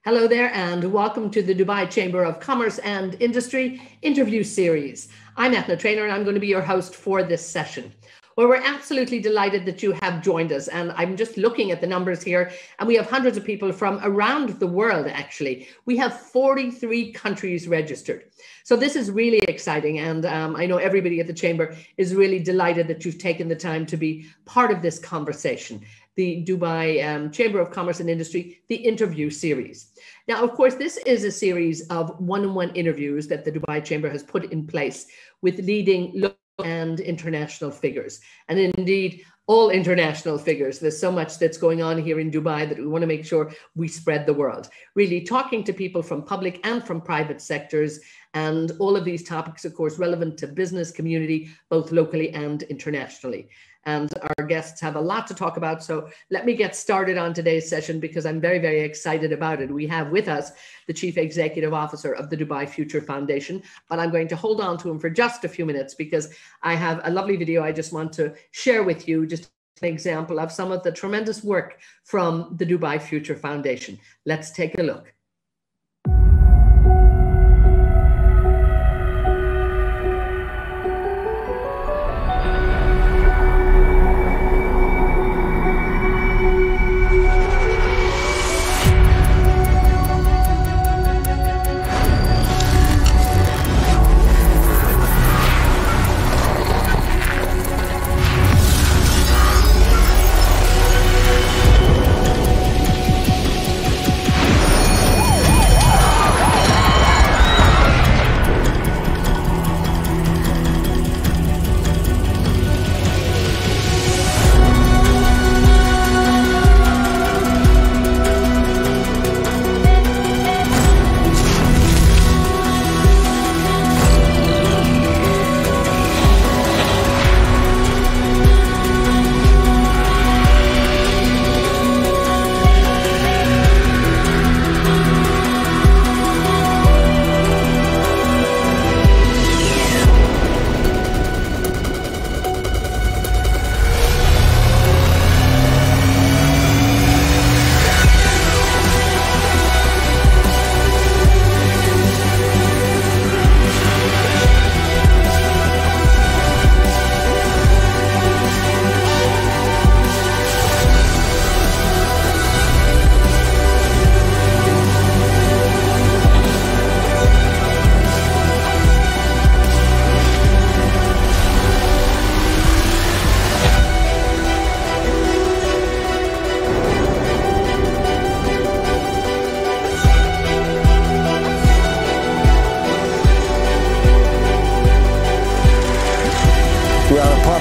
Hello there and welcome to the Dubai Chamber of Commerce and Industry interview series. I'm Ethna Trainer and I'm going to be your host for this session. Well, we're absolutely delighted that you have joined us, and I'm just looking at the numbers here and we have hundreds of people from around the world actually. We have 43 countries registered. So this is really exciting, and I know everybody at the Chamber is really delighted that you've taken the time to be part of this conversation. The Dubai Chamber of Commerce and Industry, the interview series. Now, of course, this is a series of one-on-one interviews that the Dubai Chamber has put in place with leading local and international figures. And indeed, all international figures. There's so much that's going on here in Dubai that we want to make sure we spread the world. Really talking to people from public and from private sectors, and all of these topics, of course, relevant to business community, both locally and internationally. And our guests have a lot to talk about. So let me get started on today's session because I'm very, very excited about it. We have with us the Chief Executive Officer of the Dubai Future Foundation, but I'm going to hold on to him for just a few minutes because I have a lovely video I just want to share with you, just an example of some of the tremendous work from the Dubai Future Foundation. Let's take a look.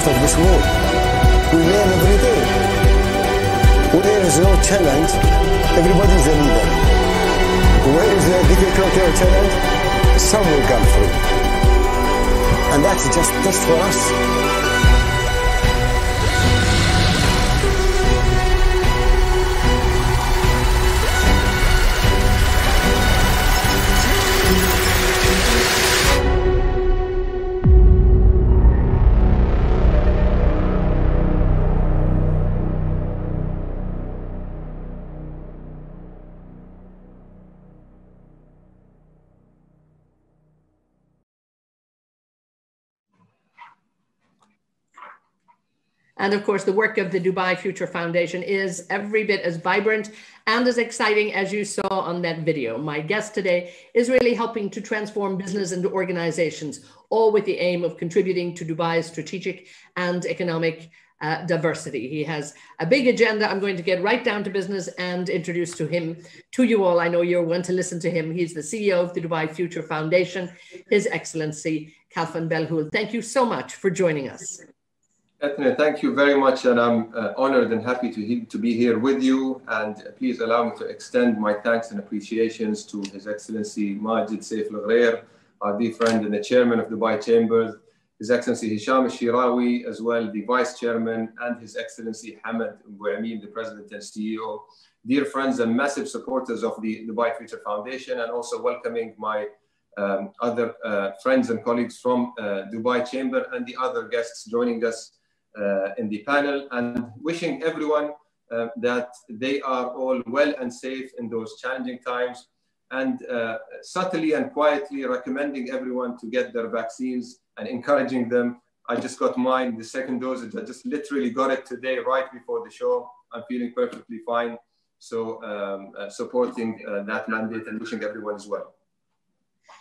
Of this world. We learn every day. Where there is no talent, everybody is a leader. Where is a difficulty or talent, some will come through. And that's just for us. And of course, the work of the Dubai Future Foundation is every bit as vibrant and as exciting as you saw on that video. My guest today is really helping to transform business and organizations, all with the aim of contributing to Dubai's strategic and economic diversity. He has a big agenda. I'm going to get right down to business and introduce to you all. I know you're going to listen to him. He's the CEO of the Dubai Future Foundation, His Excellency Khalfan Belhoul. Thank you so much for joining us. Ethna, thank you very much, and I'm honored and happy to be here with you. And please allow me to extend my thanks and appreciations to His Excellency Majid Saif Al-Ghrair, our dear friend and the Chairman of Dubai Chambers, His Excellency Hisham Al-Shirawi, as well the Vice Chairman, and His Excellency Hamad Bouamin, the President and CEO. Dear friends and massive supporters of the Dubai Future Foundation, and also welcoming my other friends and colleagues from Dubai Chamber and the other guests joining us in the panel, and wishing everyone that they are all well and safe in those challenging times, and subtly and quietly recommending everyone to get their vaccines and encouraging them. I just got mine, the second dosage. I just literally got it today, right before the show. I'm feeling perfectly fine. So supporting that mandate and wishing everyone as well.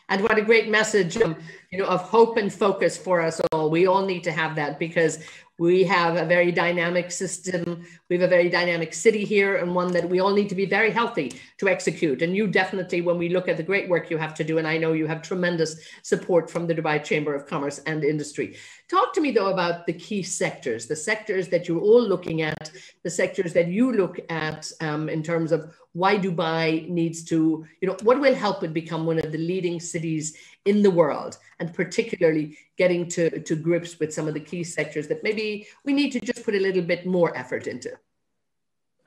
And what a great message, of hope and focus for us all. We all need to have that, because we have a very dynamic system. We have a very dynamic city here, and one that we all need to be very healthy to execute. And you definitely, when we look at the great work you have to do, and I know you have tremendous support from the Dubai Chamber of Commerce and Industry. Talk to me, though, about the key sectors, the sectors that you're all looking at, the sectors that you look at in terms of why Dubai needs to, what will help it become one of the leading cities in the world, and particularly getting to grips with some of the key sectors that maybe we need to just put a little bit more effort into.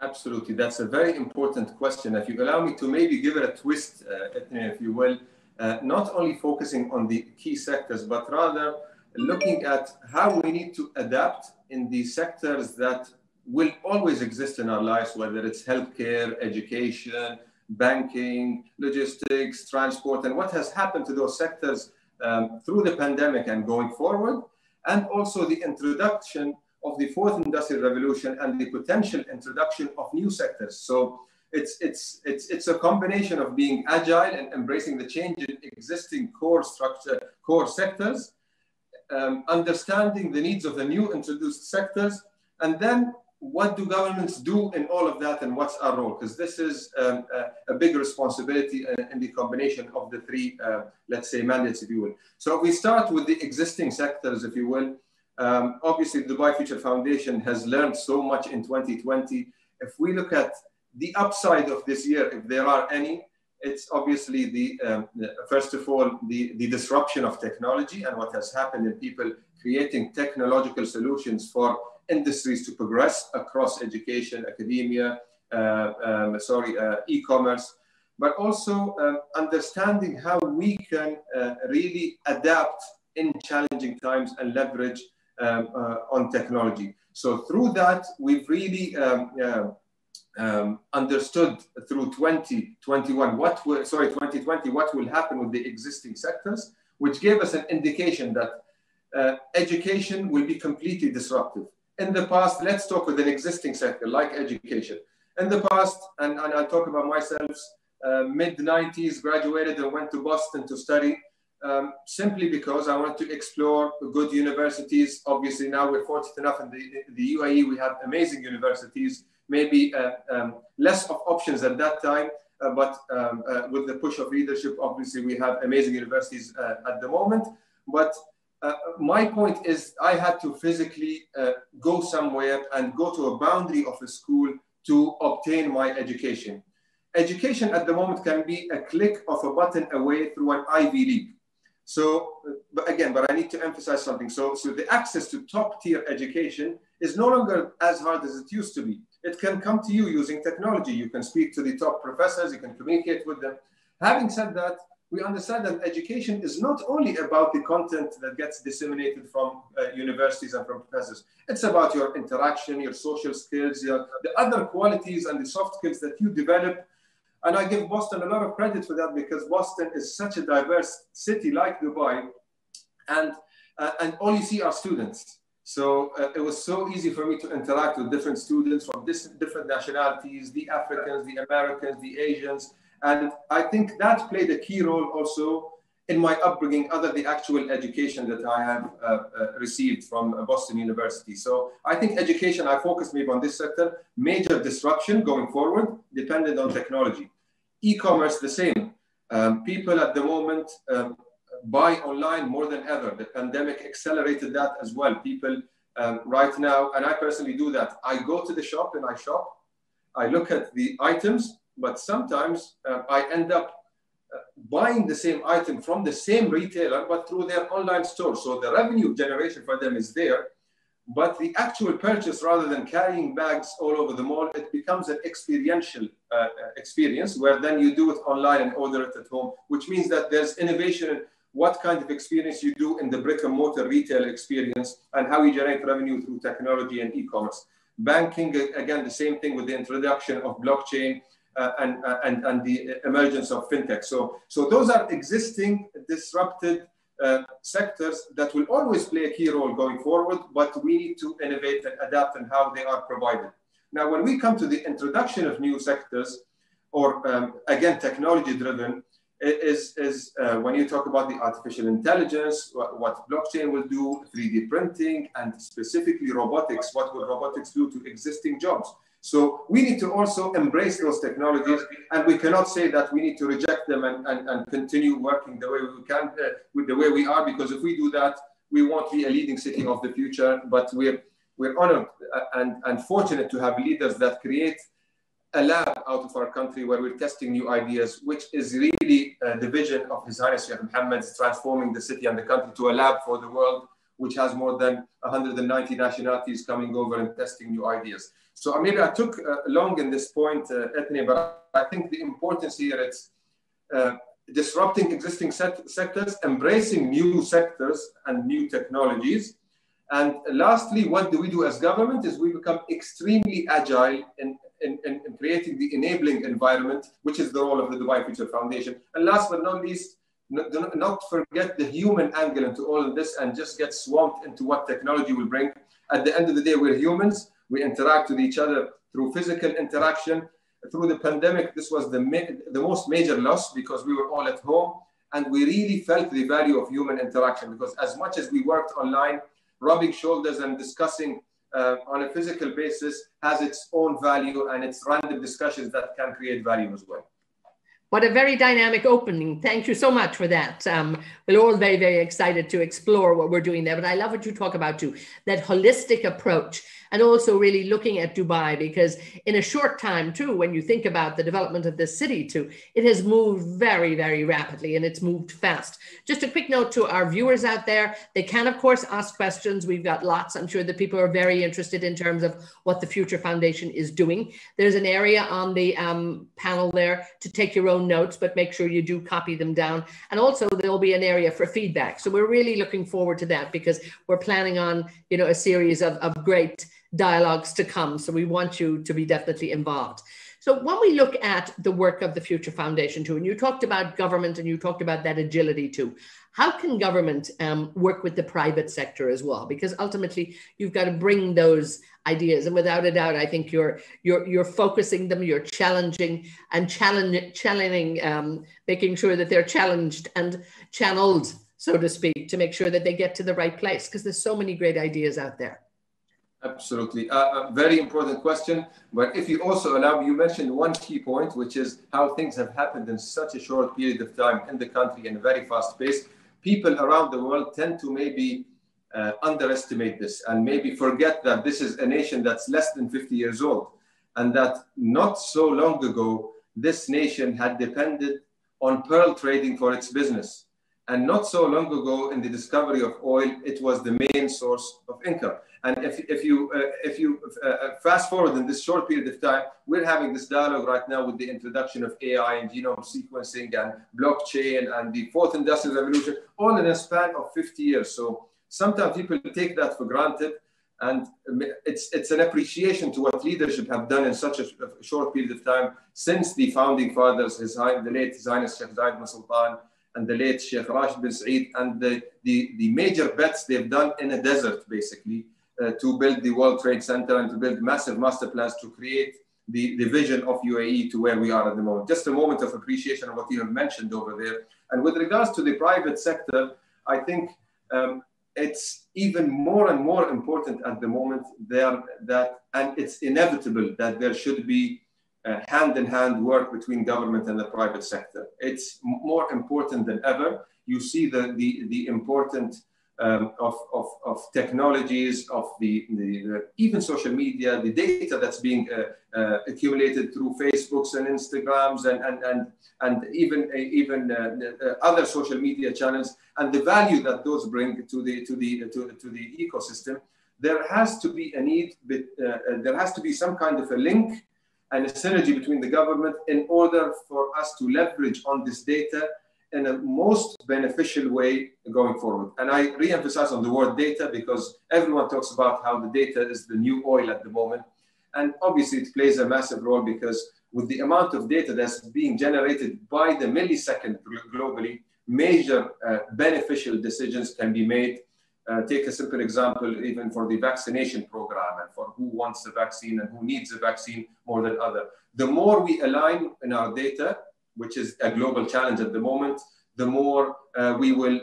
Absolutely. That's a very important question. If you allow me to maybe give it a twist, if you will, not only focusing on the key sectors, but rather looking at how we need to adapt in the sectors that will always exist in our lives, whether it's healthcare, education, banking, logistics, transport, and what has happened to those sectors through the pandemic and going forward, and also the introduction of the fourth industrial revolution and the potential introduction of new sectors. So it's a combination of being agile and embracing the change in existing core sectors, understanding the needs of the new introduced sectors, and then what do governments do in all of that, and what's our role? Because this is a big responsibility in the combination of the three, let's say, mandates, if you will. So if we start with the existing sectors, if you will, obviously the Dubai Future Foundation has learned so much in 2020. If we look at the upside of this year, if there are any, it's obviously first of all, the disruption of technology and what has happened in people creating technological solutions for industries to progress across education, academia, e-commerce, but also understanding how we can really adapt in challenging times and leverage on technology. So through that, we've really understood through 2020 what will happen with the existing sectors, which gave us an indication that education will be completely disruptive. In the past, let's talk with an existing sector like education. In the past, and I'll talk about myself, mid-90s, graduated and went to Boston to study simply because I wanted to explore good universities. Obviously, now we're fortunate enough in the UAE, we have amazing universities, maybe less of options at that time, but with the push of leadership, obviously, we have amazing universities at the moment. But my point is I had to physically go somewhere and go to a boundary of a school to obtain my education. Education at the moment can be a click of a button away through an Ivy League. So, but I need to emphasize something. So the access to top tier education is no longer as hard as it used to be. It can come to you using technology. You can speak to the top professors, you can communicate with them. Having said that, we understand that education is not only about the content that gets disseminated from universities and from professors. It's about your interaction, your social skills, the other qualities and the soft skills that you develop. And I give Boston a lot of credit for that, because Boston is such a diverse city like Dubai, and all you see are students. So it was so easy for me to interact with different students from different nationalities, the Africans, the Americans, the Asians. And I think that played a key role also in my upbringing, other than the actual education that I have received from Boston University. So I think education, I focus maybe on this sector, major disruption going forward, dependent on technology. E-commerce, the same. People at the moment buy online more than ever. The pandemic accelerated that as well. People right now, and I personally do that, I go to the shop and I shop. I look at the items, but sometimes I end up buying the same item from the same retailer, but through their online store. So the revenue generation for them is there, but the actual purchase, rather than carrying bags all over the mall, it becomes an experiential experience where then you do it online and order it at home, which means that there's innovation in what kind of experience you do in the brick and mortar retail experience and how you generate revenue through technology and e-commerce. Banking, again, the same thing with the introduction of blockchain and the emergence of fintech. So those are existing disrupted sectors that will always play a key role going forward, but we need to innovate and adapt in how they are provided. Now, when we come to the introduction of new sectors, or again, technology-driven, is when you talk about the artificial intelligence, what blockchain will do, 3D printing, and specifically robotics, what will robotics do to existing jobs? So we need to also embrace those technologies, and we cannot say that we need to reject them and continue working the way we can, with the way we are, because if we do that, we won't be a leading city of the future. But we're honored and fortunate to have leaders that create a lab out of our country where we're testing new ideas, which is really the vision of His Highness Sheikh Mohammed, transforming the city and the country to a lab for the world, which has more than 190 nationalities coming over and testing new ideas. So maybe I took long in this point, Ethne, but I think the importance here is disrupting existing sectors, embracing new sectors and new technologies. And lastly, what do we do as government is we become extremely agile in creating the enabling environment, which is the role of the Dubai Future Foundation. And last but not least, do not forget the human angle into all of this and just get swamped into what technology will bring. At the end of the day, we're humans. We interact with each other through physical interaction. Through the pandemic, this was the most major loss because we were all at home and we really felt the value of human interaction, because as much as we worked online, rubbing shoulders and discussing on a physical basis has its own value, and it's random discussions that can create value as well. What a very dynamic opening. Thank you so much for that. We're all very, very excited to explore what we're doing there. But I love what you talk about too, that holistic approach, and also really looking at Dubai, because in a short time too, when you think about the development of this city too, it has moved very, very rapidly and it's moved fast. Just a quick note to our viewers out there, they can of course ask questions. We've got lots. I'm sure that people are very interested in terms of what the Future Foundation is doing. There's an area on the panel there to take your own notes, but make sure you do copy them down. And also there'll be an area for feedback. So we're really looking forward to that, because we're planning on, you know, a series of great dialogues to come. So we want you to be definitely involved. So when we look at the work of the Future Foundation too, and you talked about government and you talked about that agility too, how can government work with the private sector as well? Because ultimately you've got to bring those ideas, and without a doubt, I think you're focusing them, you're challenging and challenging, making sure that they're challenged and channeled, so to speak, to make sure that they get to the right place, because there's so many great ideas out there. Absolutely. A very important question. But if you also allow me, you mentioned one key point, which is how things have happened in such a short period of time in the country in a very fast pace. People around the world tend to maybe underestimate this and maybe forget that this is a nation that's less than 50 years old, and that not so long ago, this nation had depended on pearl trading for its business. And not so long ago, in the discovery of oil, it was the main source of income. And if you fast forward in this short period of time, we're having this dialogue right now with the introduction of AI and genome sequencing and blockchain and the fourth industrial revolution, all in a span of 50 years. So sometimes people take that for granted, and it's an appreciation to what leadership have done in such a short period of time since the founding fathers, the late His Highness Sheikh Zayed bin Sultan and the late Sheikh Rashid bin Saeed, and the major bets they've done in a desert, basically, to build the World Trade Center and to build massive master plans to create the vision of UAE to where we are at the moment. Just a moment of appreciation of what you have mentioned over there. And with regards to the private sector, I think it's even more and more important at the moment and it's inevitable that there should be hand-in-hand work between government and the private sector. It's more important than ever. You see the importance of technologies, of the even social media, the data that's being accumulated through Facebooks and Instagrams and even other social media channels, and the value that those bring to the ecosystem. There has to be a need, there has to be some kind of a link and a synergy between the government in order for us to leverage on this data in a most beneficial way going forward. And I re-emphasize on the word data because everyone talks about how the data is the new oil at the moment. And obviously it plays a massive role because with the amount of data that's being generated by the millisecond globally, major beneficial decisions can be made. Take a simple example, even for the vaccination program and for who wants a vaccine and who needs a vaccine more than other. The more we align in our data, which is a global challenge at the moment, the more we will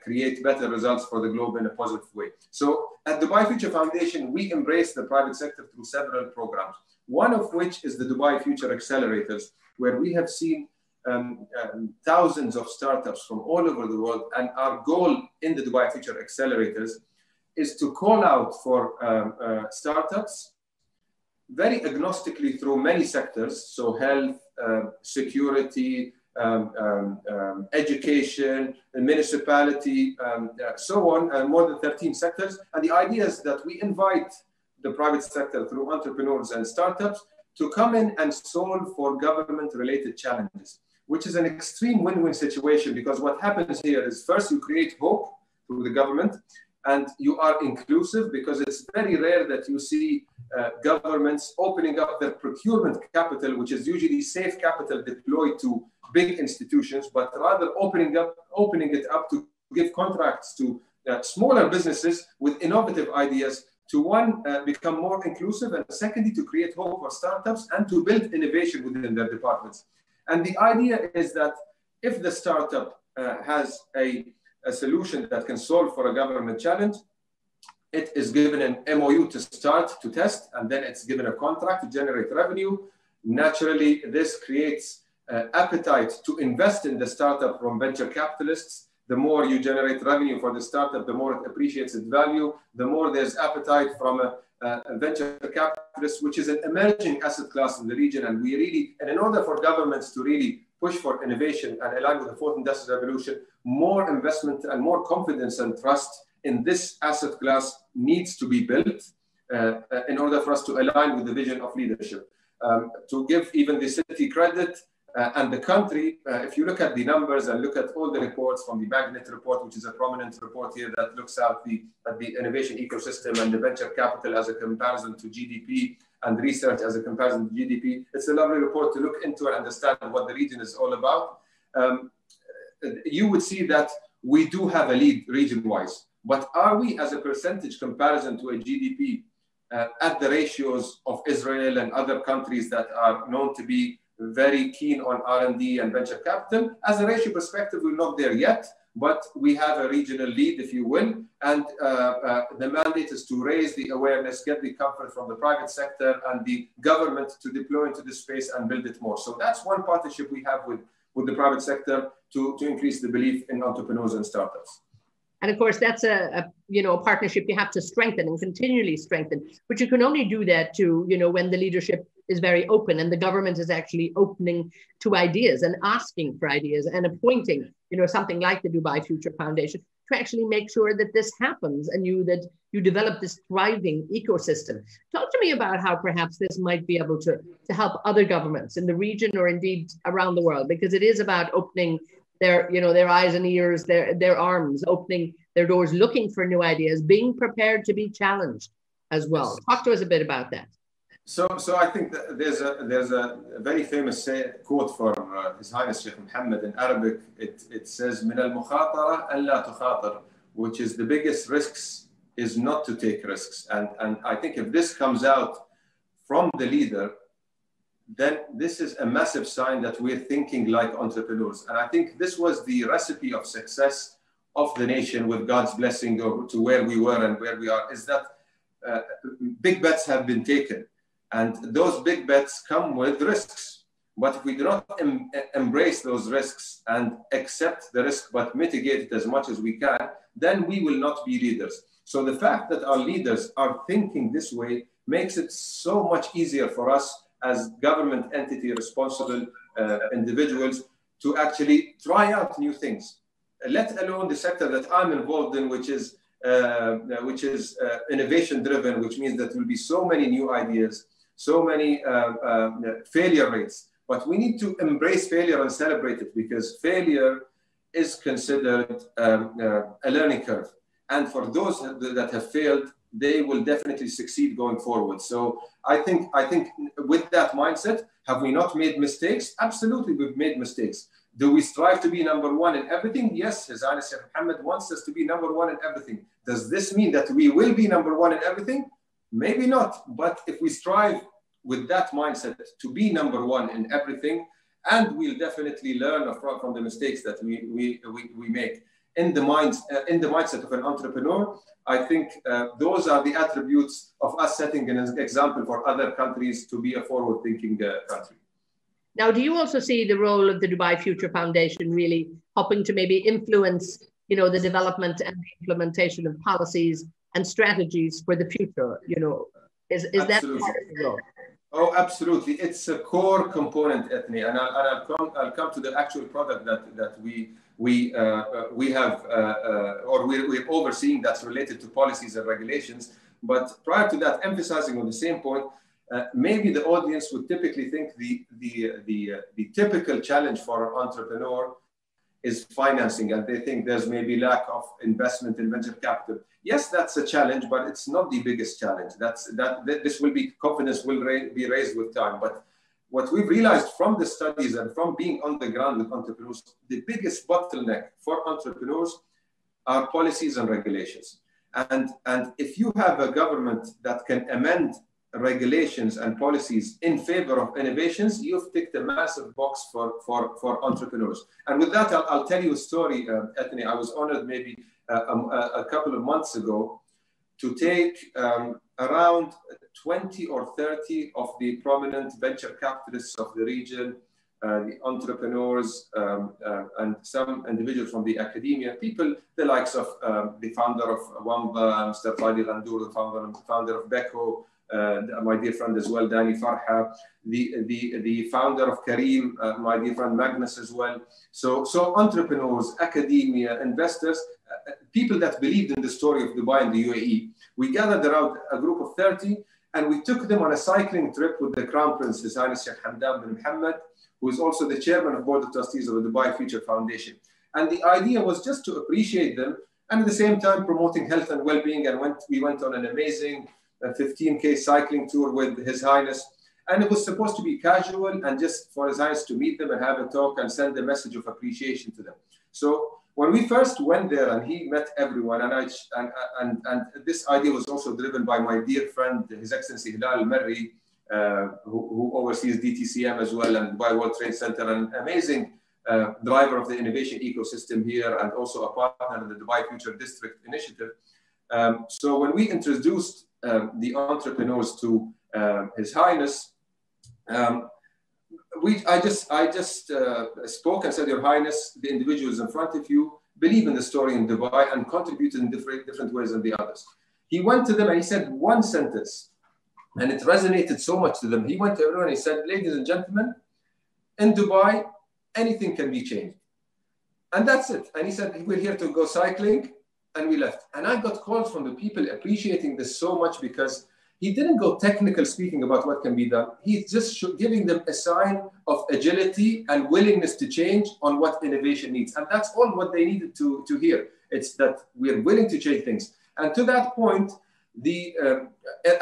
create better results for the globe in a positive way. So at the Dubai Future Foundation, we embrace the private sector through several programs, one of which is the Dubai Future Accelerators, where we have seen thousands of startups from all over the world. And our goal in the Dubai Future Accelerators is to call out for startups very agnostically through many sectors, so health, security, education, municipality, so on, more than 13 sectors. And the idea is that we invite the private sector through entrepreneurs and startups to come in and solve for government-related challenges, which is an extreme win-win situation, because what happens here is first you create hope through the government, and you are inclusive, because it's very rare that you see governments opening up their procurement capital, which is usually safe capital deployed to big institutions, but rather opening it up to give contracts to smaller businesses with innovative ideas to one, become more inclusive, and secondly, to create hope for startups and to build innovation within their departments. And the idea is that if the startup has a solution that can solve for a government challenge, it is given an MOU to start to test, and then it's given a contract to generate revenue. Naturally, this creates appetite to invest in the startup from venture capitalists. The more you generate revenue for the startup, the more it appreciates its value, the more there's appetite from a venture capitalist, which is an emerging asset class in the region. And we really, and in order for governments to really push for innovation and align with the fourth industrial revolution, more investment and more confidence and trust in this asset class needs to be built in order for us to align with the vision of leadership. To give even the city credit and the country, if you look at the numbers and look at all the reports from the Magnet report, which is a prominent report here that looks at the innovation ecosystem and the venture capital as a comparison to GDP and research as a comparison to GDP, it's a lovely report to look into and understand what the region is all about. You would see that we do have a lead region-wise, but are we as a percentage comparison to a GDP at the ratios of Israel and other countries that are known to be very keen on R&D and venture capital? As a ratio perspective, we're not there yet, but we have a regional lead, if you will, and the mandate is to raise the awareness, get the comfort from the private sector and the government to deploy into this space and build it more. So that's one partnership we have with the private sector to increase the belief in entrepreneurs and startups. And of course, that's a partnership you have to strengthen and continually strengthen. But you can only do that when the leadership is very open and the government is actually opening to ideas and asking for ideas and appointing, something like the Dubai Future Foundation to actually make sure that this happens and that you develop this thriving ecosystem. Talk to me about how perhaps this might be able to help other governments in the region or indeed around the world, because it is about opening their eyes and ears, their arms, opening their doors, looking for new ideas, being prepared to be challenged as well. Talk to us a bit about that. So I think that there's a very famous quote from His Highness Sheikh Mohammed in Arabic. It says, "Min al-mukhatara an la tukhatar," which is the biggest risks is not to take risks. And I think if this comes out from the leader, then this is a massive sign that we're thinking like entrepreneurs. And I think this was the recipe of success of the nation with God's blessing to where we were and where we are, is that big bets have been taken. And those big bets come with risks. But if we do not embrace those risks and accept the risk, but mitigate it as much as we can, then we will not be leaders. So the fact that our leaders are thinking this way makes it so much easier for us as government entity responsible individuals to actually try out new things, let alone the sector that I'm involved in, which is innovation driven, which means that there will be so many new ideas, so many failure rates. But we need to embrace failure and celebrate it, because failure is considered a learning curve. And for those that have failed, they will definitely succeed going forward. So I think with that mindset, have we not made mistakes? Absolutely, we've made mistakes. Do we strive to be number one in everything? Yes, His Highness Sheikh Mohammed wants us to be number one in everything. Does this mean that we will be number one in everything? Maybe not. But if we strive with that mindset to be number one in everything, and we'll definitely learn from the mistakes that we make. In the mindset of an entrepreneur, I think those are the attributes of us setting an example for other countries to be a forward-thinking country. Now, do you also see the role of the Dubai Future Foundation really helping to maybe influence, the development and the implementation of policies and strategies for the future? Is that part of the role? Oh, absolutely. It's a core component, Ethne, and I'll come to the actual product that we have or we're overseeing that's related to policies and regulations. But prior to that, emphasizing on the same point, maybe the audience would typically think the typical challenge for an entrepreneur is financing, and they think there's maybe lack of investment in venture capital. Yes, that's a challenge, but it's not the biggest challenge. This will be, confidence will be raised with time. But what we've realized from the studies and from being on the ground with entrepreneurs, the biggest bottleneck for entrepreneurs are policies and regulations. And if you have a government that can amend regulations and policies in favor of innovations, you've ticked a massive box for entrepreneurs. And with that, I'll tell you a story, Ethne. I was honored maybe a couple of months ago to take around 20 or 30 of the prominent venture capitalists of the region, the entrepreneurs, and some individuals from the academia, people the likes of the founder of Wamba, Mr. Fadi Ghandour, the founder of Beko, my dear friend as well, Danny Farha, the founder of Kareem, my dear friend Magnus as well. So entrepreneurs, academia, investors, people that believed in the story of Dubai and the UAE. We gathered around a group of 30 and we took them on a cycling trip with the Crown Prince, His Highness Sheikh Hamdan bin Mohammed, who is also the chairman of Board of Trustees of the Dubai Future Foundation. And the idea was just to appreciate them and at the same time promoting health and well-being. And we went on an amazing 15K cycling tour with His Highness. And it was supposed to be casual and just for His Highness to meet them and have a talk and send a message of appreciation to them. So when we first went there and he met everyone, and this idea was also driven by my dear friend, His Excellency Hilal Al-Marri, who oversees DTCM as well and Dubai World Trade Center, an amazing driver of the innovation ecosystem here and also a partner in the Dubai Future District Initiative. So when we introduced the entrepreneurs to His Highness, I just spoke and said, Your Highness, the individuals in front of you believe in the story in Dubai and contributed in different ways than the others. He went to them and he said one sentence, and it resonated so much to them. He went to everyone and he said, ladies and gentlemen, in Dubai, anything can be changed. And that's it. And he said, we're here to go cycling, and we left. And I got calls from the people appreciating this so much because he didn't go technical speaking about what can be done. He's just giving them a sign of agility and willingness to change on what innovation needs. And that's all what they needed to hear. It's that we're willing to change things. And to that point, at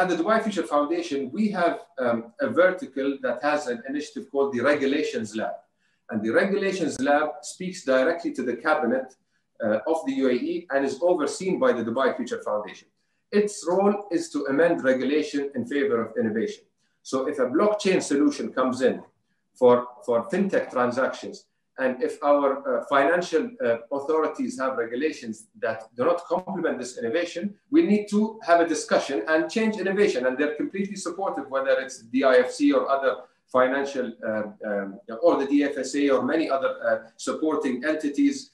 the Dubai Future Foundation, we have a vertical that has an initiative called the Regulations Lab. And the Regulations Lab speaks directly to the cabinet of the UAE and is overseen by the Dubai Future Foundation. Its role is to amend regulation in favor of innovation. So if a blockchain solution comes in for fintech transactions, and if our financial authorities have regulations that do not complement this innovation, we need to have a discussion and change innovation. And they're completely supportive, whether it's DIFC or other financial, or the DFSA or many other supporting entities.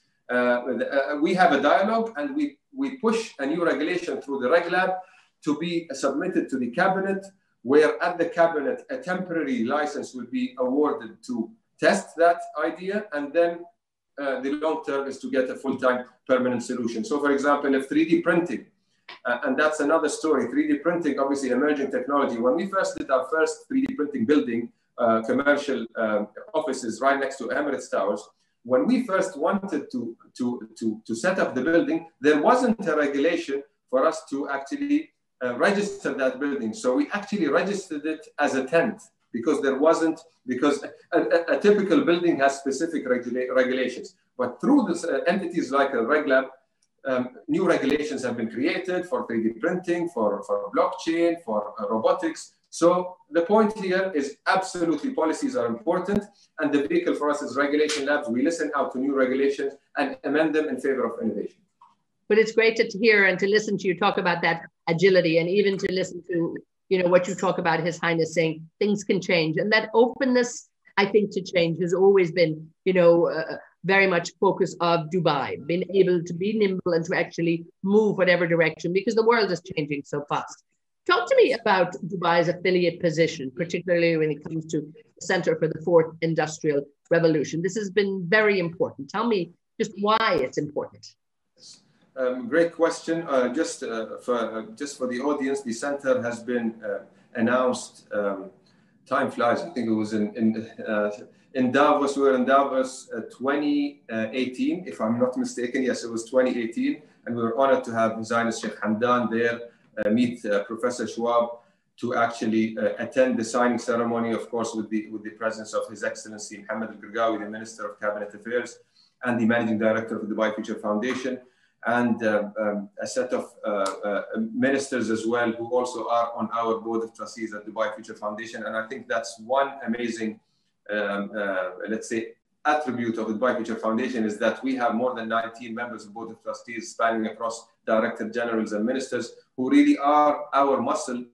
We have a dialogue and we push a new regulation through the Reg Lab to be submitted to the cabinet, where at the cabinet, a temporary license will be awarded to test that idea, and then the long term is to get a full-time permanent solution. So for example, if 3D printing, and that's another story, 3D printing, obviously emerging technology. When we first did our first 3D printing building, commercial offices right next to Emirates Towers, when we first wanted to set up the building, there wasn't a regulation for us to actually register that building. So we actually registered it as a tent because there wasn't, because a typical building has specific regulations. But through this entities like a RegLab, new regulations have been created for 3D printing, for blockchain, for robotics. So the point here is absolutely policies are important, and the vehicle for us is regulation labs. We listen out to new regulations and amend them in favor of innovation. But it's great to hear and to listen to you talk about that agility, and even to listen to, you know, what you talk about His Highness saying things can change, and that openness, I think, to change has always been, you know, very much focus of Dubai, being able to be nimble and to actually move whatever direction, because the world is changing so fast. Talk to me about Dubai's affiliate position, particularly when it comes to the Center for the Fourth Industrial Revolution. This has been very important. Tell me just why it's important. Great question. Just for the audience, the center has been announced. Time flies. I think it was in Davos. We were in Davos 2018, if I'm not mistaken. Yes, it was 2018, and we were honored to have His Highness Sheikh Hamdan there, meet Professor Schwab, to actually attend the signing ceremony, of course, with the presence of His Excellency Mohammed Al-Gargawi, the Minister of Cabinet Affairs, and the Managing Director of the Dubai Future Foundation, and a set of ministers as well, who also are on our board of trustees at Dubai Future Foundation. And I think that's one amazing, let's say, attribute of the Dubai Future Foundation, is that we have more than 19 members of board of trustees spanning across director generals and ministers, who really are our muscle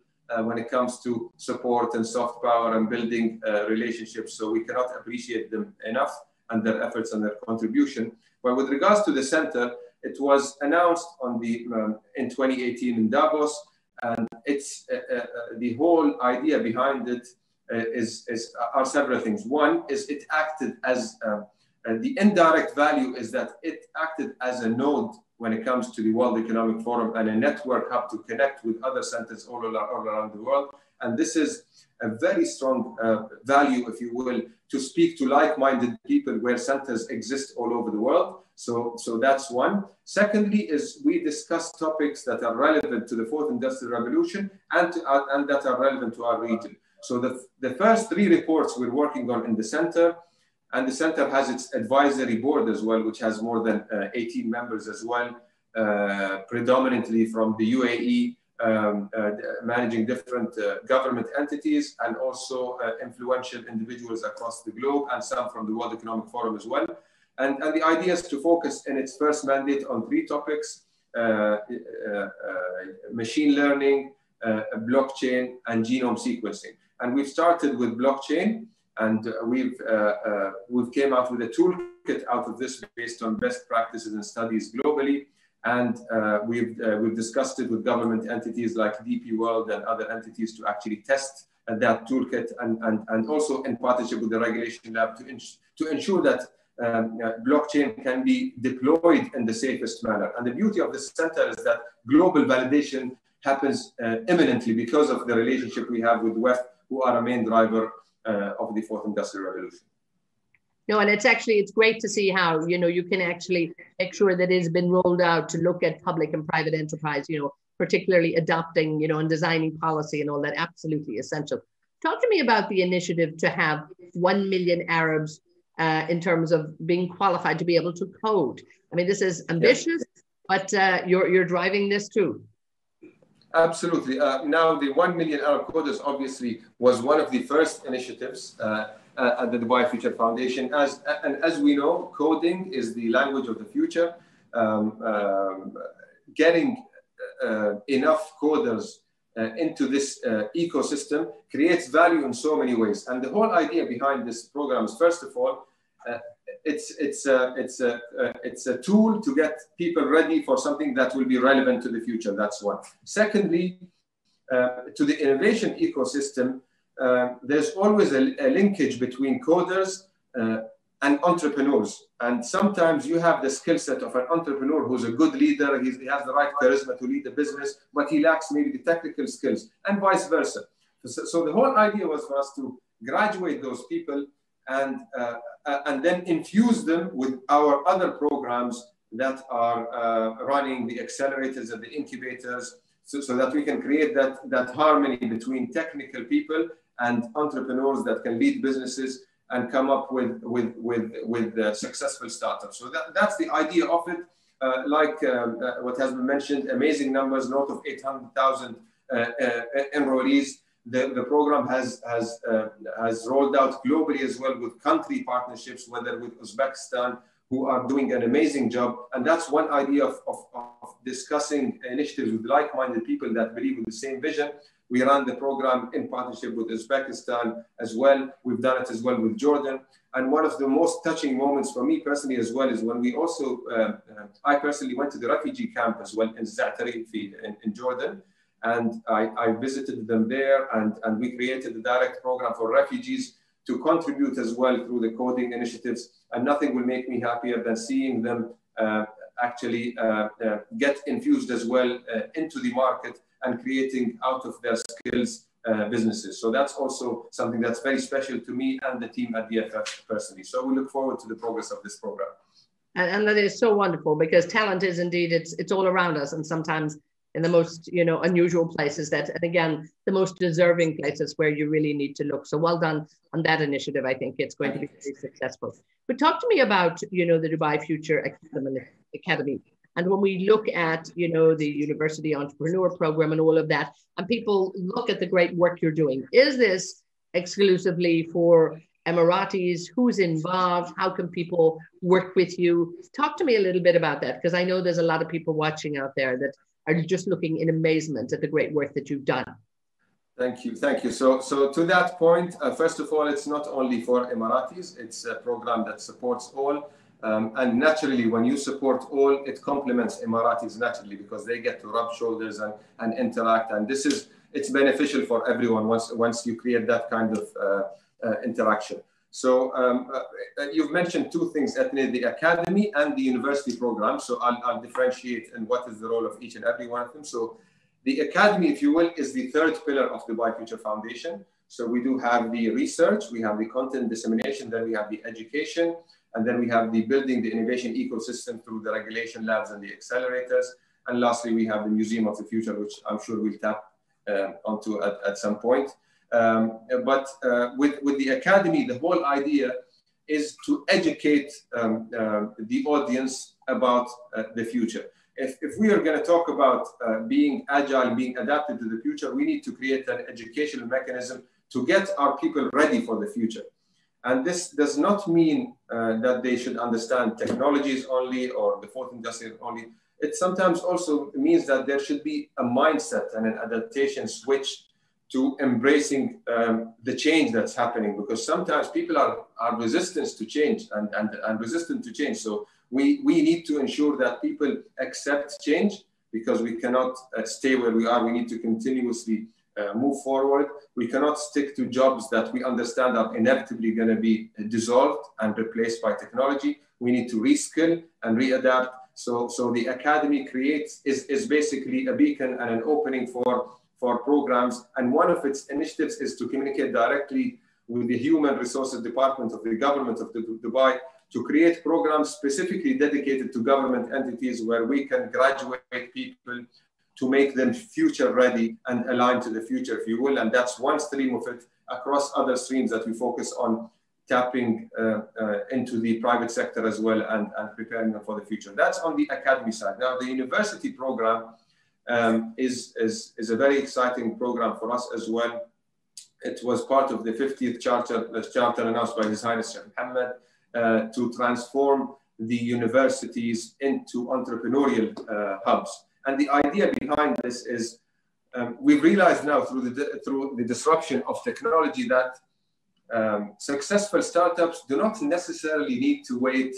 when it comes to support and soft power and building relationships. So we cannot appreciate them enough and their efforts and their contribution. But with regards to the center, it was announced on in 2018 in Davos, and it's the whole idea behind it are several things. One is it acted as the indirect value is that it acted as a node when it comes to the World Economic Forum and a network hub to connect with other centers all around the world. And this is a very strong value, if you will, to speak to like-minded people where centers exist all over the world. So that's one. Secondly, is we discuss topics that are relevant to the Fourth Industrial Revolution and that are relevant to our region. So the first 3 reports we're working on in the center, and the center has its advisory board as well, which has more than 18 members as well, predominantly from the UAE, managing different government entities, and also influential individuals across the globe, and some from the World Economic Forum as well. And the idea is to focus in its first mandate on 3 topics: machine learning, blockchain, and genome sequencing. And we've started with blockchain, and we've came out with a toolkit out of this based on best practices and studies globally. And we've discussed it with government entities like DP World and other entities to actually test that toolkit, and also in partnership with the Regulation Lab to ensure that blockchain can be deployed in the safest manner. And the beauty of this center is that global validation happens imminently because of the relationship we have with WEF, who are a main driver of the Fourth Industrial Revolution. No, and it's great to see how, you know, you can actually make sure that it's been rolled out to look at public and private enterprise, you know, particularly adopting, you know, and designing policy and all that. Absolutely essential. Talk to me about the initiative to have 1 million Arabs in terms of being qualified to be able to code. I mean, this is ambitious, but you're driving this too. Absolutely. Now, the 1 million Arab coders obviously was one of the first initiatives at the Dubai Future Foundation. As we know, coding is the language of the future. Getting enough coders into this ecosystem creates value in so many ways. And the whole idea behind this program is, first of all, it's a tool to get people ready for something that will be relevant to the future. That's one. Secondly, to the innovation ecosystem, there's always a linkage between coders and entrepreneurs. And sometimes you have the skill set of an entrepreneur who's a good leader, he has the right charisma to lead the business, but he lacks maybe the technical skills, and vice versa. So the whole idea was for us to graduate those people and and then infuse them with our other programs that are running, the accelerators and the incubators, so that we can create that harmony between technical people and entrepreneurs that can lead businesses and come up with successful startups. So that's the idea of it. What has been mentioned, amazing numbers, north of 800,000 enrollees. The program has rolled out globally as well, with country partnerships, whether with Uzbekistan, who are doing an amazing job. And that's one idea of discussing initiatives with like-minded people that believe in the same vision. We run the program in partnership with Uzbekistan as well. We've done it as well with Jordan. And one of the most touching moments for me personally as well is when we also, I personally went to the refugee camp as well in Za'atari in Jordan. And I visited them there, and we created a direct program for refugees to contribute as well through the coding initiatives. And nothing will make me happier than seeing them actually get infused as well into the market and creating out of their skills businesses. So that's also something that's very special to me and the team at DFF personally. So we look forward to the progress of this program. And that is so wonderful, because talent is indeed, it's all around us, and sometimes in the most, unusual places, and again, the most deserving places where you really need to look. So well done on that initiative. I think it's going to be very successful. But talk to me about, the Dubai Future Academy. And when we look at, the University Entrepreneur Program and all of that, and people look at the great work you're doing, is this exclusively for Emiratis? Who's involved? How can people work with you? Talk to me a little bit about that, because I know there's a lot of people watching out there that are just looking in amazement at the great work that you've done. Thank you. So to that point, first of all, it's not only for Emiratis, it's a program that supports all. And naturally, when you support all, it complements Emiratis naturally, because they get to rub shoulders and interact. And it's beneficial for everyone once you create that kind of interaction. So you've mentioned two things, Ethne, the academy and the university program. So I'll differentiate in what is the role of each and every one of them. So the academy, if you will, is the third pillar of the Dubai Future Foundation. So we do have the research, we have the content dissemination, then we have the education, and then we have the building the innovation ecosystem through the regulation labs and the accelerators. And lastly, we have the Museum of the Future, which I'm sure we'll tap onto at some point. But with the academy, the whole idea is to educate the audience about the future. If we are going to talk about being agile, being adapted to the future, we need to create an educational mechanism to get our people ready for the future. And this does not mean that they should understand technologies only or the fourth industrial only. It sometimes also means that there should be a mindset and an adaptation switch to embracing the change that's happening, because sometimes people are resistant to change and resistant to change. So we need to ensure that people accept change, because we cannot stay where we are. We need to continuously move forward. We cannot stick to jobs that we understand are inevitably going to be dissolved and replaced by technology. We need to reskill and readapt. So the academy is basically a beacon and an opening for programs. And one of its initiatives is to communicate directly with the Human Resources Department of the government of Dubai to create programs specifically dedicated to government entities where we can graduate people to make them future ready and aligned to the future, if you will. And that's one stream of it, across other streams that we focus on tapping into the private sector as well and preparing them for the future. That's on the academy side. Now, the university program is a very exciting program for us as well. It was part of the 50th charter announced by His Highness Sheikh Mohammed to transform the universities into entrepreneurial hubs. And the idea behind this is we've realized now through the disruption of technology that successful startups do not necessarily need to wait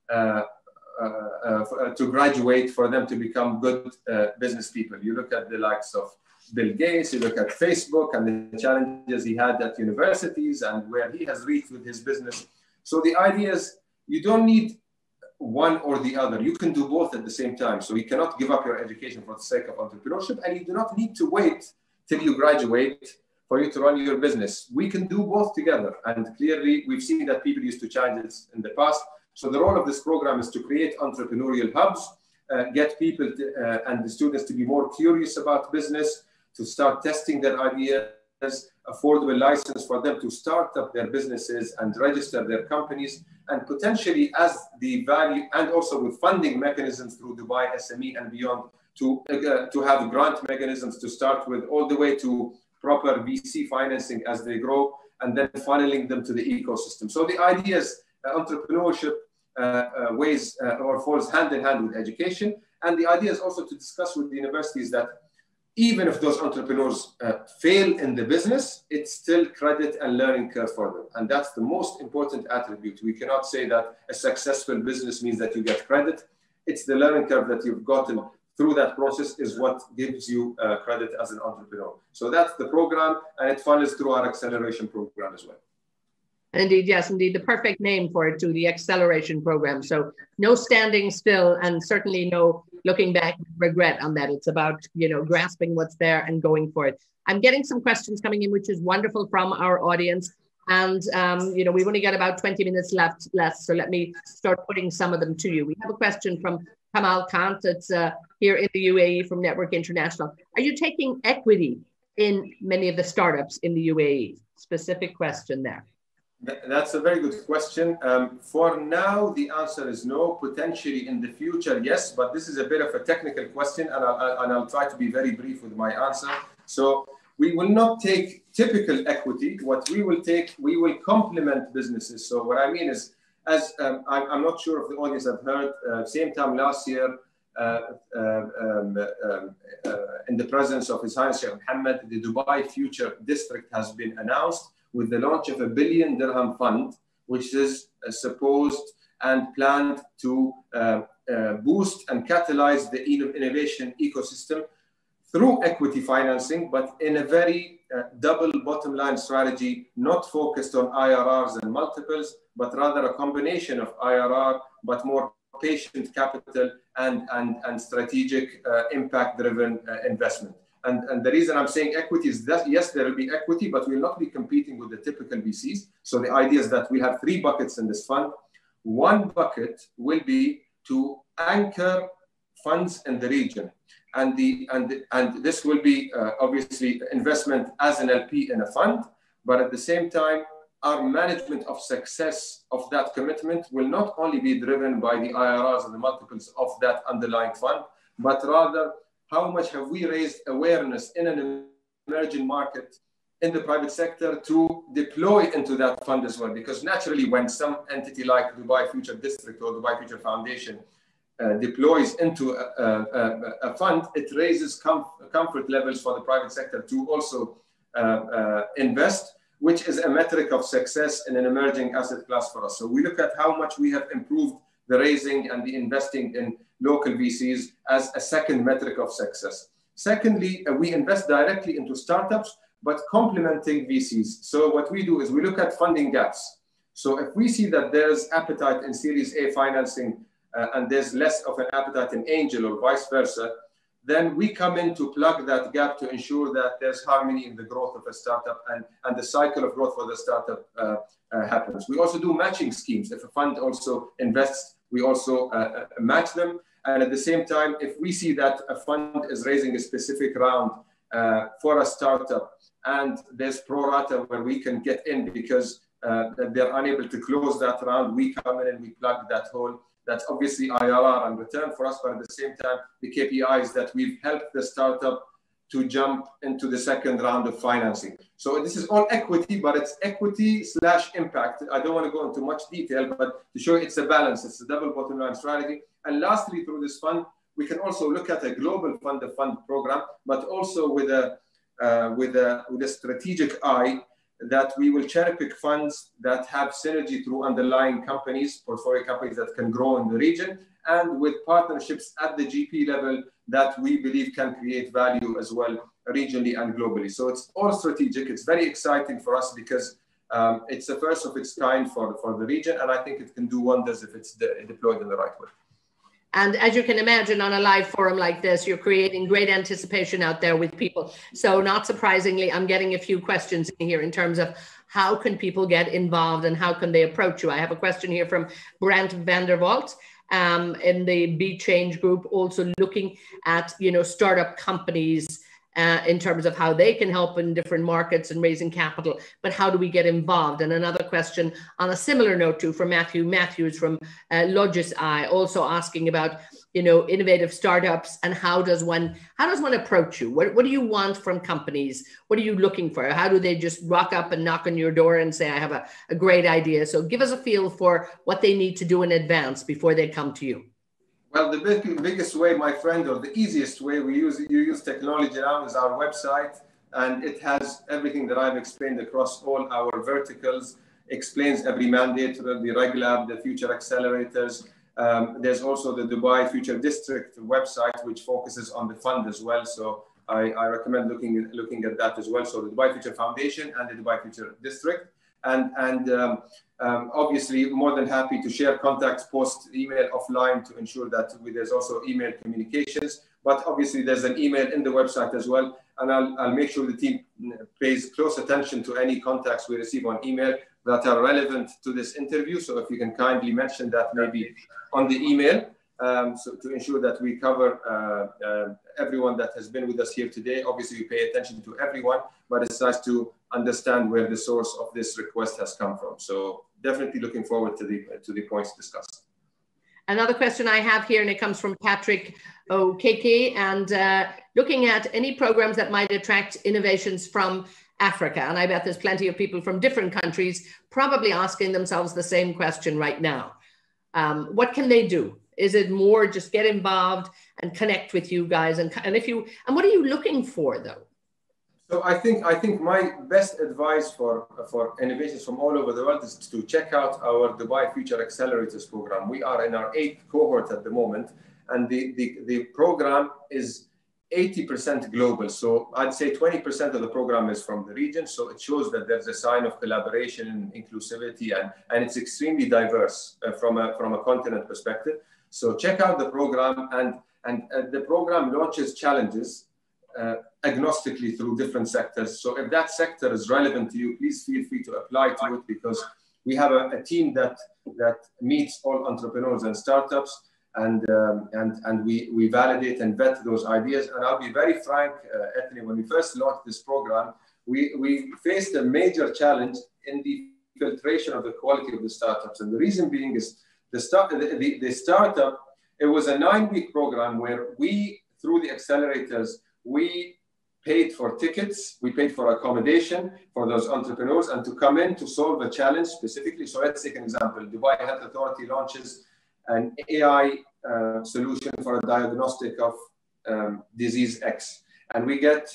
to graduate for them to become good business people. You look at the likes of Bill Gates, you look at Facebook and the challenges he had at universities and where he has reached with his business. So the idea is you don't need one or the other. You can do both at the same time. So you cannot give up your education for the sake of entrepreneurship, and you do not need to wait till you graduate for you to run your business. We can do both together. And clearly, we've seen that people used to challenge this in the past. So the role of this program is to create entrepreneurial hubs, get people and the students to be more curious about business, to start testing their ideas, affordable license for them to start up their businesses and register their companies, and potentially as the value, and also with funding mechanisms through Dubai SME and beyond, to have grant mechanisms to start with, all the way to proper VC financing as they grow, and then funneling them to the ecosystem. So the idea is entrepreneurship or falls hand in hand with education. And the idea is also to discuss with the universities that even if those entrepreneurs fail in the business, it's still credit and learning curve for them. And that's the most important attribute. We cannot say that a successful business means that you get credit. It's the learning curve that you've gotten through that process is what gives you credit as an entrepreneur. So that's the program, and it funnels through our acceleration program as well. Indeed, yes, indeed, the perfect name for it too, the acceleration program. So no standing still, and certainly no looking back with regret on that. It's about, grasping what's there and going for it. I'm getting some questions coming in, which is wonderful, from our audience. And, we've only got about 20 minutes left, so let me start putting some of them to you. We have a question from Kamal Kant. It's here in the UAE from Network International. Are you taking equity in many of the startups in the UAE? Specific question there. That's a very good question. For now, the answer is no. Potentially in the future, yes, but this is a bit of a technical question, and I'll try to be very brief with my answer. So we will not take typical equity. What we will take, we will complement businesses. So what I mean is, as I'm not sure if the audience have heard, same time last year, in the presence of His Highness Sheikh Mohammed, the Dubai Future District has been announced, with the launch of a $1 billion dirham fund, which is supposed and planned to boost and catalyze the innovation ecosystem through equity financing, but in a very double bottom line strategy, not focused on IRRs and multiples, but rather a combination of IRR, but more patient capital and strategic impact-driven investment. And the reason I'm saying equity is that, yes, there will be equity, but we'll not be competing with the typical VCs. So the idea is that we have 3 buckets in this fund. One bucket will be to anchor funds in the region. And this will be obviously investment as an LP in a fund, but at the same time, our management of success of that commitment will not only be driven by the IRRs and the multiples of that underlying fund, but rather how much have we raised awareness in an emerging market in the private sector to deploy into that fund as well. Because naturally, when some entity like Dubai Future District or Dubai Future Foundation deploys into a fund, it raises comfort levels for the private sector to also invest, which is a metric of success in an emerging asset class for us. So we look at how much we have improved the raising and the investing in local VCs as a second metric of success. Secondly, we invest directly into startups, but complementing VCs. So what we do is we look at funding gaps. So if we see that there's appetite in Series A financing and there's less of an appetite in angel or vice versa, then we come in to plug that gap to ensure that there's harmony in the growth of a startup and the cycle of growth for the startup happens. We also do matching schemes. If a fund also invests, we also match them. And at the same time, if we see that a fund is raising a specific round for a startup and there's pro rata where we can get in because they're unable to close that round, we come in and we plug that hole. That's obviously IRR and return for us, but at the same time, the KPIs that we've helped the startup to jump into the second round of financing. So this is all equity, but it's equity / impact. I don't want to go into much detail, but to show you it's a balance. It's a double bottom line strategy. And lastly, through this fund, we can also look at a global fund-of-fund program, but also with a strategic eye that we will cherry pick funds that have synergy through underlying companies, portfolio companies that can grow in the region, and with partnerships at the GP level that we believe can create value as well regionally and globally. So it's all strategic. It's very exciting for us because it's the first of its kind for the region, and I think it can do wonders if it's deployed in the right way. And as you can imagine, on a live forum like this, you're creating great anticipation out there with people. So not surprisingly, I'm getting a few questions in here in terms of how can people get involved and how can they approach you? I have a question here from Brent Vanderwalt in the Be Change group, also looking at, startup companies in terms of how they can help in different markets and raising capital, but how do we get involved? And another question on a similar note too from Matthew Matthews from Logis Eye, also asking about, innovative startups and how does one approach you? What do you want from companies? What are you looking for? How do they just rock up and knock on your door and say, I have a great idea? So give us a feel for what they need to do in advance before they come to you. Well, the biggest way, my friend, or the easiest way you use technology now is our website, and it has everything that I've explained across all our verticals, explains every mandate, the regular, the future accelerators. There's also the Dubai Future District website, which focuses on the fund as well. So I recommend looking at that as well. So the Dubai Future Foundation and the Dubai Future District. And obviously more than happy to share contacts, post email offline to ensure that there's also email communications. But obviously there's an email in the website as well. And I'll make sure the team pays close attention to any contacts we receive on email that are relevant to this interview. So if you can kindly mention that maybe on the email, so to ensure that we cover everyone that has been with us here today. Obviously we pay attention to everyone, but it's nice to understand where the source of this request has come from. So definitely looking forward to the points discussed. Another question I have here, and it comes from Patrick O'Keke, and looking at any programs that might attract innovations from Africa. And I bet there's plenty of people from different countries probably asking themselves the same question right now. What can they do? Is it more just get involved and connect with you guys? And what are you looking for though? So I think my best advice for innovations from all over the world is to check out our Dubai Future Accelerators program. We are in our 8th cohort at the moment, and the program is 80% global. So I'd say 20% of the program is from the region. So it shows that there's a sign of collaboration and inclusivity, and it's extremely diverse from a continent perspective. So check out the program, and the program launches challenges agnostically through different sectors. So if that sector is relevant to you, please feel free to apply to it, because we have a team that meets all entrepreneurs and startups, and we validate and vet those ideas. And I'll be very frank, Ethne, when we first launched this program, we faced a major challenge in the filtration of the quality of the startups. And the reason being is the startup, it was a 9-week program where we, through the accelerators, we paid for tickets, we paid for accommodation for those entrepreneurs, and to come in to solve a challenge specifically. So let's take an example. Dubai Health Authority launches an AI solution for a diagnostic of disease X. And we get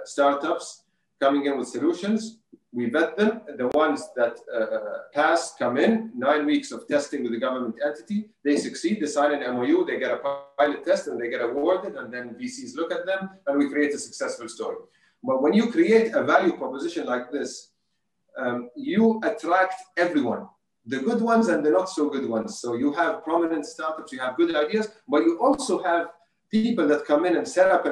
startups coming in with solutions. We vet them. The ones that pass come in, 9 weeks of testing with the government entity. They succeed, they sign an MOU, they get a pilot test, and they get awarded, and then VCs look at them, and we create a successful story. But when you create a value proposition like this, you attract everyone, the good ones and the not so good ones. So you have prominent startups, you have good ideas, but you also have people that come in and set up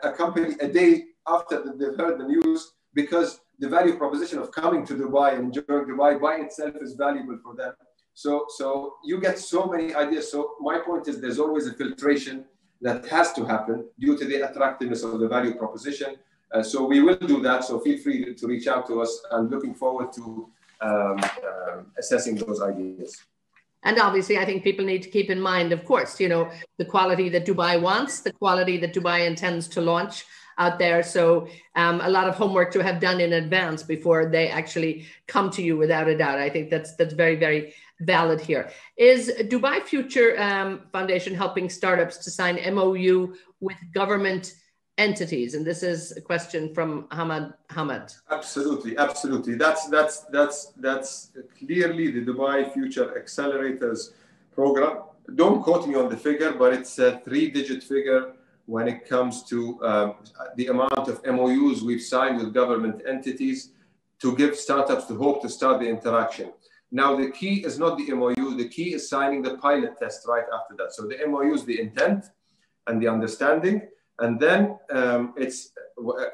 a company a day after they've heard the news, because the value proposition of coming to Dubai and enjoying Dubai by itself is valuable for them. So you get so many ideas. So my point is there's always a filtration that has to happen due to the attractiveness of the value proposition. So we will do that. So feel free to reach out to us. I'm looking forward to assessing those ideas. And obviously, I think people need to keep in mind, of course, the quality that Dubai wants, the quality that Dubai intends to launch out there. So a lot of homework to have done in advance before they actually come to you, without a doubt. I think that's very, very valid here. Is Dubai Future Foundation helping startups to sign MOU with government entities? And this is a question from Hamad. Absolutely, absolutely. That's clearly the Dubai Future Accelerators program. Don't quote me on the figure, but it's a 3-digit figure when it comes to the amount of MOUs we've signed with government entities to give startups the hope to start the interaction. Now, the key is not the MOU. The key is signing the pilot test right after that. So the MOU is the intent and the understanding. And then it's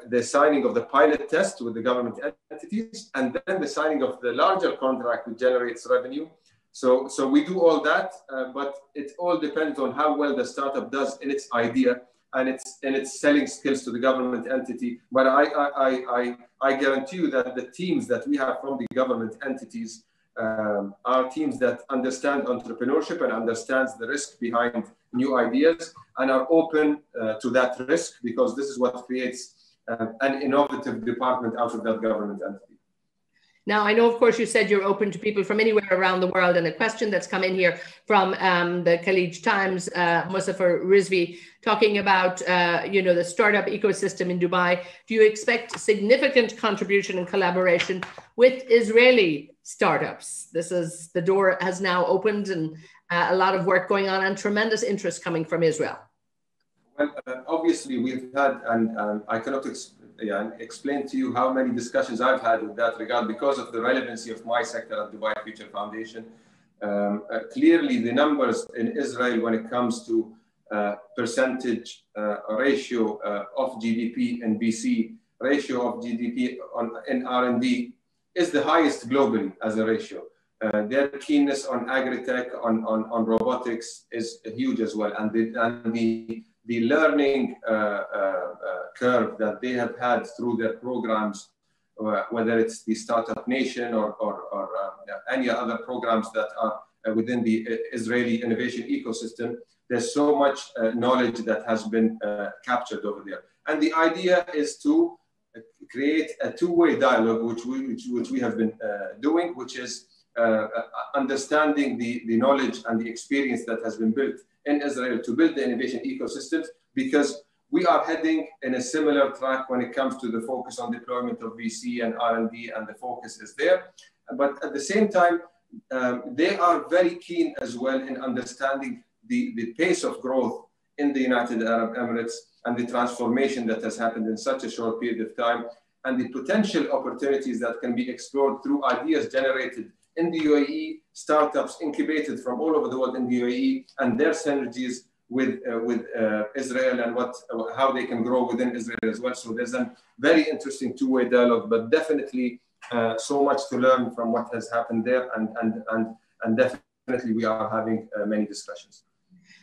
the signing of the pilot test with the government entities, and then the signing of the larger contract which generates revenue. So we do all that, but it all depends on how well the startup does in its idea and its selling skills to the government entity. But I guarantee you that the teams that we have from the government entities are teams that understand entrepreneurship and understands the risk behind new ideas and are open to that risk, because this is what creates an innovative department out of that government entity. Now, I know, of course, you said you're open to people from anywhere around the world, and a question that's come in here from the Khalij Times, Muzaffar Rizvi, talking about, the startup ecosystem in Dubai. Do you expect significant contribution and collaboration with Israeli startups? The door has now opened, and a lot of work going on and tremendous interest coming from Israel. Well, obviously we've had, and I cannot explain to you how many discussions I've had with that regard because of the relevancy of my sector at Dubai Future Foundation. Clearly, the numbers in Israel when it comes to percentage ratio of GDP and BC, ratio of GDP in R&D is the highest globally as a ratio. Their keenness on agri-tech, on robotics is huge as well. And the learning curve that they have had through their programs, whether it's the Startup Nation or any other programs that are within the Israeli innovation ecosystem, there's so much knowledge that has been captured over there. And the idea is to create a two-way dialogue, which we have been doing, which is understanding the knowledge and the experience that has been built in Israel to build the innovation ecosystems, because we are heading in a similar track when it comes to the focus on deployment of VC and R&D, and the focus is there. But at the same time, they are very keen as well in understanding the pace of growth in the United Arab Emirates and the transformation that has happened in such a short period of time, and the potential opportunities that can be explored through ideas generated in the UAE, startups incubated from all over the world in the UAE, and their synergies with Israel and how they can grow within Israel as well. So there's a very interesting two-way dialogue, but definitely so much to learn from what has happened there, and definitely we are having many discussions.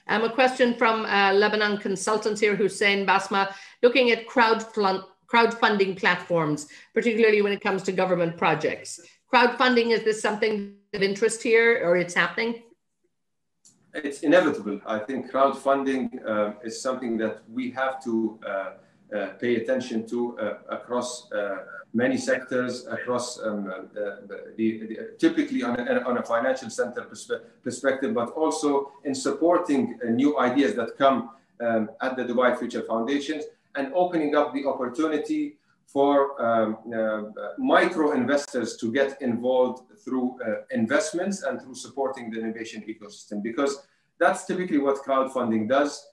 A question from Lebanon Consultants here, Hussein Basma, looking at crowdfunding platforms, particularly when it comes to government projects. Crowdfunding, is this something of interest here, or it's happening? It's inevitable. I think crowdfunding is something that we have to pay attention to across many sectors, across typically on a financial center perspective, but also in supporting new ideas that come at the Dubai Future Foundations, and opening up the opportunity for micro investors to get involved through investments and through supporting the innovation ecosystem, because that's typically what crowdfunding does.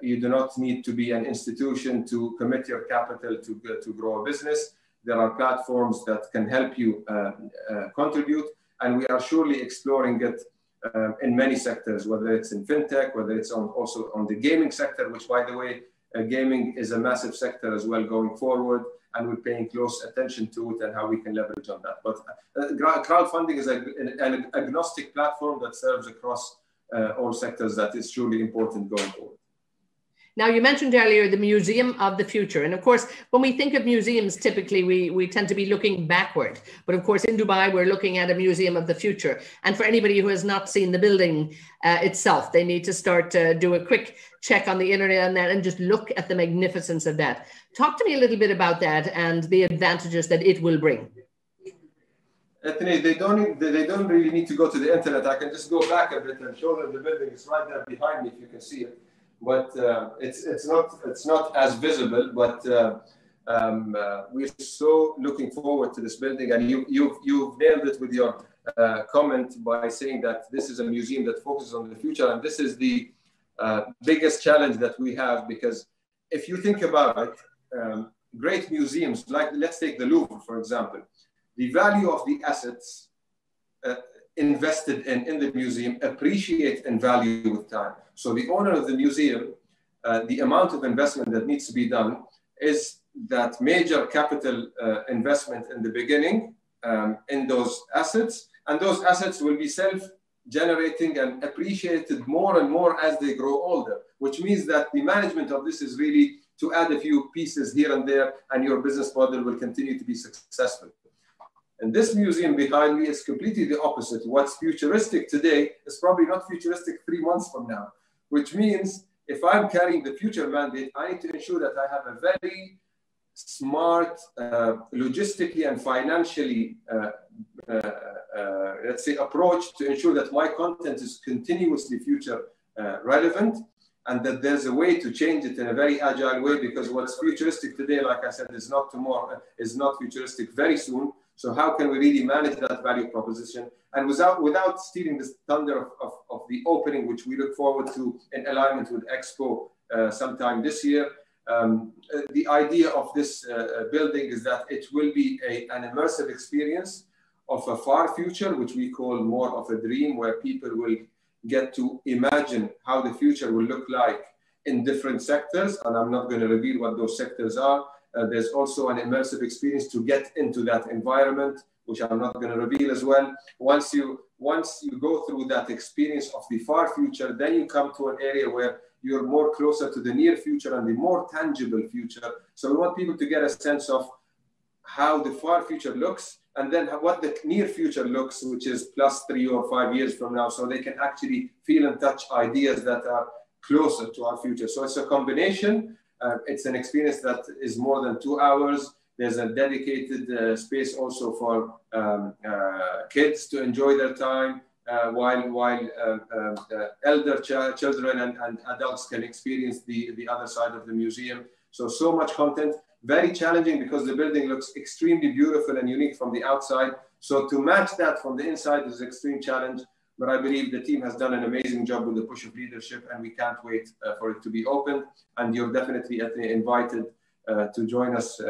You do not need to be an institution to commit your capital to grow a business. There are platforms that can help you contribute, and we are surely exploring it in many sectors, whether it's in fintech, whether it's also on the gaming sector, which, by the way, gaming is a massive sector as well going forward, and we're paying close attention to it and how we can leverage on that. But crowdfunding is an agnostic platform that serves across all sectors that is truly important going forward. Now, you mentioned earlier the Museum of the Future. And of course, when we think of museums, typically we tend to be looking backward. But of course, in Dubai, we're looking at a Museum of the Future. And for anybody who has not seen the building itself, they need to start do a quick check on the internet and just look at the magnificence of that. Talk to me a little bit about that and the advantages that it will bring. Anthony, they don't really need to go to the internet. I can just go back a bit and show them the building. It's right there behind me, if you can see it. But it's not as visible. But we're so looking forward to this building, and you've nailed it with your comment by saying that this is a museum that focuses on the future, and this is the biggest challenge that we have, because if you think about it, great museums, like let's take the Louvre for example, the value of the assets invested in the museum appreciate and value with time. So the owner of the museum, the amount of investment that needs to be done is that major capital investment in the beginning in those assets, and those assets will be self-generating and appreciated more and more as they grow older, which means that the management of this is really to add a few pieces here and there, and your business model will continue to be successful. And this museum behind me is completely the opposite. What's futuristic today is probably not futuristic 3 months from now, which means if I'm carrying the future mandate, I need to ensure that I have a very smart, logistically and financially, let's say, approach to ensure that my content is continuously future relevant, and that there's a way to change it in a very agile way, because what's futuristic today, like I said, is not tomorrow, is not futuristic very soon. So how can we really manage that value proposition? And without stealing the thunder of the opening, which we look forward to in alignment with Expo sometime this year, the idea of this building is that it will be an immersive experience of a far future, which we call more of a dream, where people will get to imagine how the future will look like in different sectors. And I'm not going to reveal what those sectors are. There's also an immersive experience to get into that environment, which I'm not going to reveal as well. Once you go through that experience of the far future, then you come to an area where you're more closer to the near future and the more tangible future. So we want people to get a sense of how the far future looks, and then what the near future looks, which is plus 3 or 5 years from now, so they can actually feel and touch ideas that are closer to our future. So it's a combination. It's an experience that is more than 2 hours. There's a dedicated space also for kids to enjoy their time, while elder children and adults can experience the other side of the museum. So much content, very challenging because the building looks extremely beautiful and unique from the outside. So to match that from the inside is an extreme challenge. But I believe the team has done an amazing job with the push of leadership, and we can't wait for it to be opened. And you're definitely invited to join us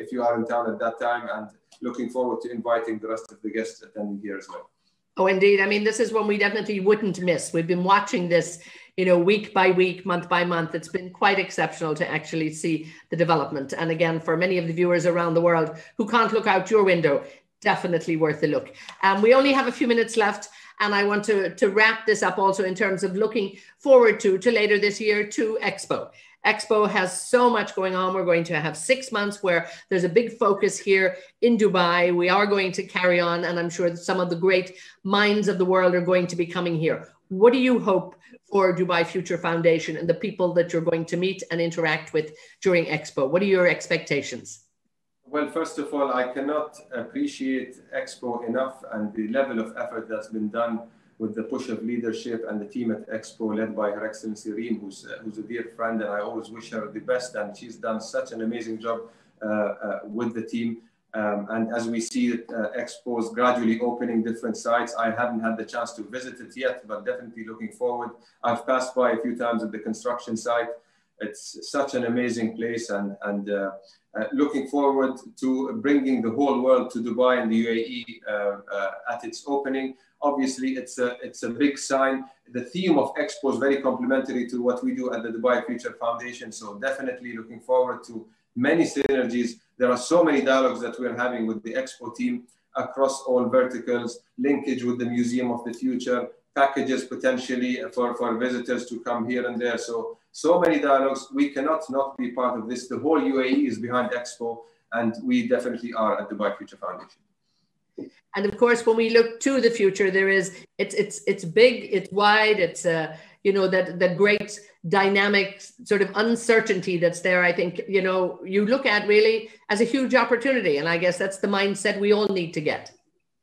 if you are in town at that time, and looking forward to inviting the rest of the guests attending here as well. Oh, indeed. I mean, this is one we definitely wouldn't miss. We've been watching this, week by week, month by month. It's been quite exceptional to actually see the development. And again, for many of the viewers around the world who can't look out your window, definitely worth a look. We only have a few minutes left. And I want to wrap this up also in terms of looking forward to later this year to Expo. Expo has so much going on. We're going to have 6 months where there's a big focus here in Dubai. We are going to carry on, and I'm sure that some of the great minds of the world are going to be coming here. What do you hope for Dubai Future Foundation and the people that you're going to meet and interact with during Expo? What are your expectations? Well, first of all, I cannot appreciate Expo enough, and the level of effort that's been done with the push of leadership and the team at Expo led by Her Excellency Reem, who's a dear friend, and I always wish her the best. And she's done such an amazing job with the team. And as we see Expo is gradually opening different sites, I haven't had the chance to visit it yet, but definitely looking forward. I've passed by a few times at the construction site. It's such an amazing place, and looking forward to bringing the whole world to Dubai and the UAE at its opening. Obviously, it's a big sign. The theme of Expo is very complementary to what we do at the Dubai Future Foundation. So definitely looking forward to many synergies. There are so many dialogues that we're having with the Expo team across all verticals, linkage with the Museum of the Future, packages potentially for visitors to come here and there. So many dialogues. We cannot not be part of this. The whole UAE is behind Expo, and we definitely are at the Dubai Future Foundation. And of course, when we look to the future, it's big, it's wide, it's that great dynamic sort of uncertainty that's there. I think you look at really as a huge opportunity, and I guess that's the mindset we all need to get.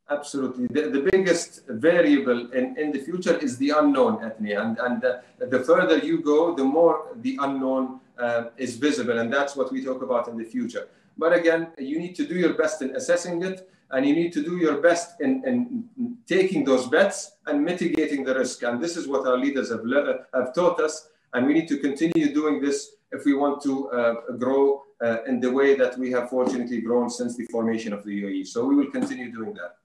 Absolutely. The biggest variable in the future is the unknown, Ethne. And the further you go, the more the unknown is visible. And that's what we talk about in the future. But again, you need to do your best in assessing it. And you need to do your best in taking those bets and mitigating the risk. And this is what our leaders have taught us. And we need to continue doing this if we want to grow in the way that we have fortunately grown since the formation of the UAE. So we will continue doing that.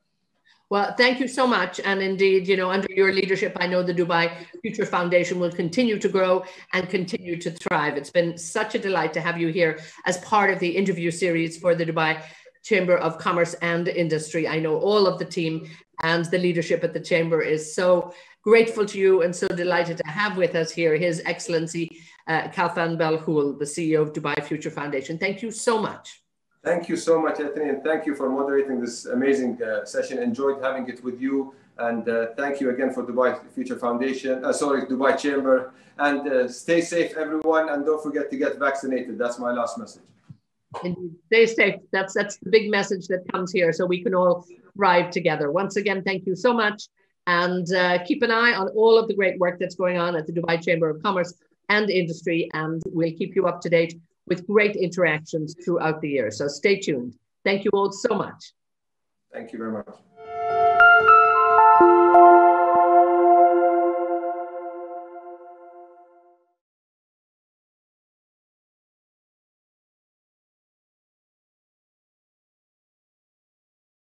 Well, thank you so much. And indeed, you know, under your leadership, I know the Dubai Future Foundation will continue to grow and continue to thrive. It's been such a delight to have you here as part of the interview series for the Dubai Chamber of Commerce and Industry. I know all of the team and the leadership at the Chamber is so grateful to you and so delighted to have with us here His Excellency Khalfan Belhoul, the CEO of Dubai Future Foundation. Thank you so much. Thank you so much, Anthony, and thank you for moderating this amazing session. Enjoyed having it with you, and thank you again for Dubai Future Foundation, Dubai Chamber, and stay safe, everyone, and don't forget to get vaccinated. That's my last message. Indeed. Stay safe. That's the big message that comes here, so we can all thrive together. Once again, thank you so much, and keep an eye on all of the great work that's going on at the Dubai Chamber of Commerce and Industry, and we'll keep you up to date with great interactions throughout the year. So stay tuned. Thank you all so much. Thank you very much.